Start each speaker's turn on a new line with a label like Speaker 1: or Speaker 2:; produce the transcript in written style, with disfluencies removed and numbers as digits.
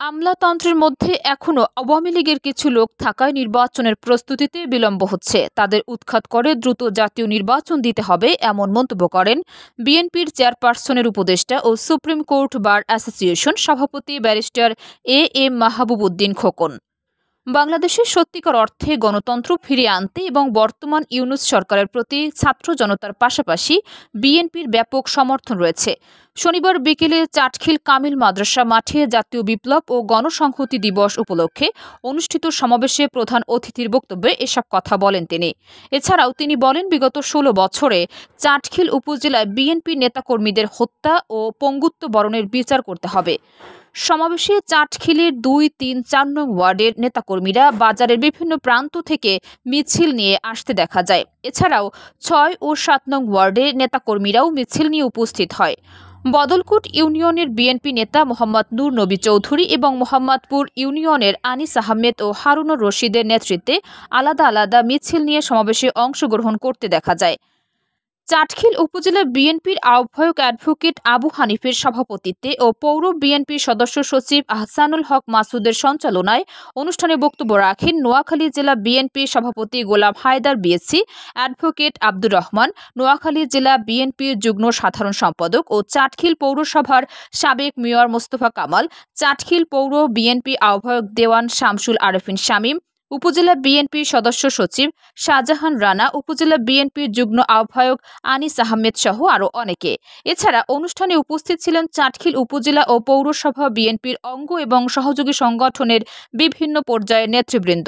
Speaker 1: আমলাতন্ত্রের মধ্যে এখনো আওয়ামী লীগের কিছু লোক থাকায় নির্বাচনের প্রস্তুতিতে বিলম্ব হচ্ছে। তাদের উৎখাত করে দ্রুত জাতীয় নির্বাচন দিতে হবে এমন মন্তব্য করেন বিএনপির চেয়ারপারসনের উপদেষ্টা ও সুপ্রিম কোর্ট বার অ্যাসোসিয়েশন সভাপতি ব্যারিস্টার এম মাহবুব উদ্দিন খোকন। বাংলাদেশের সত্যিকার অর্থে গণতন্ত্র ফিরিয়ে আনতে এবং বর্তমান ইউনূস সরকারের প্রতি ছাত্র জনতার পাশাপাশি বিএনপির ব্যাপক সমর্থন রয়েছে। শনিবার বিকেলে চাটখিল কামিল মাদ্রাসা মাঠে জাতীয় বিপ্লব ও গণসংহতি দিবস উপলক্ষে অনুষ্ঠিত সমাবেশে প্রধান অতিথির বক্তব্যে এসব কথা বলেন তিনি। এছাড়াও তিনি বলেন, বিগত ১৬ বছরে চাটখিল উপজেলায় বিএনপি নেতাকর্মীদের হত্যা ও পঙ্গুত্ব বরণের বিচার করতে হবে। সমাবেশে চাটখিলের ২, ৩, ৪ নং ওয়ার্ডের নেতাকর্মীরা বাজারের বিভিন্ন প্রান্ত থেকে মিছিল নিয়ে আসতে দেখা যায়। এছাড়াও ৬ ও ৭ নং ওয়ার্ডের নেতাকর্মীরাও মিছিল নিয়ে উপস্থিত হয়। বদলকুট ইউনিয়নের বিএনপি নেতা মোহাম্মদ নূর নবী চৌধুরী এবং মোহাম্মদপুর ইউনিয়নের আনিস আহমেদ ও হারুনুর রশিদের নেতৃত্বে আলাদা আলাদা মিছিল নিয়ে সমাবেশে অংশগ্রহণ করতে দেখা যায়। চাটখিল উপজেলা বিএনপির আহ্বায়ক অ্যাডভোকেট আবু হানিফের সভাপতিত্বে ও পৌর বিএনপির সদস্য সচিব আহসানুল হক মাসুদের সঞ্চালনায় অনুষ্ঠানে বক্তব্য রাখেন নোয়াখালী জেলা বিএনপির সভাপতি গোলাম হায়দার বিএসসি, অ্যাডভোকেট আব্দুর রহমান, নোয়াখালী জেলা বিএনপির যুগ্ম সাধারণ সম্পাদক ও চাটখিল পৌরসভার সাবেক মেয়র মোস্তফা কামাল, চাটখিল পৌর বিএনপি আহ্বায়ক দেওয়ান শামসুল আরেফিন শামীম, উপজেলা বিএনপির সদস্য সচিব শাহজাহান রানা, উপজেলা বিএনপির যুগ্ম আহ্বায়ক আনিস আহমেদ সহ আরও অনেকে। এছাড়া অনুষ্ঠানে উপস্থিত ছিলেন চাটখিল উপজেলা ও পৌরসভা বিএনপির অঙ্গ এবং সহযোগী সংগঠনের বিভিন্ন পর্যায়ের নেতৃবৃন্দ।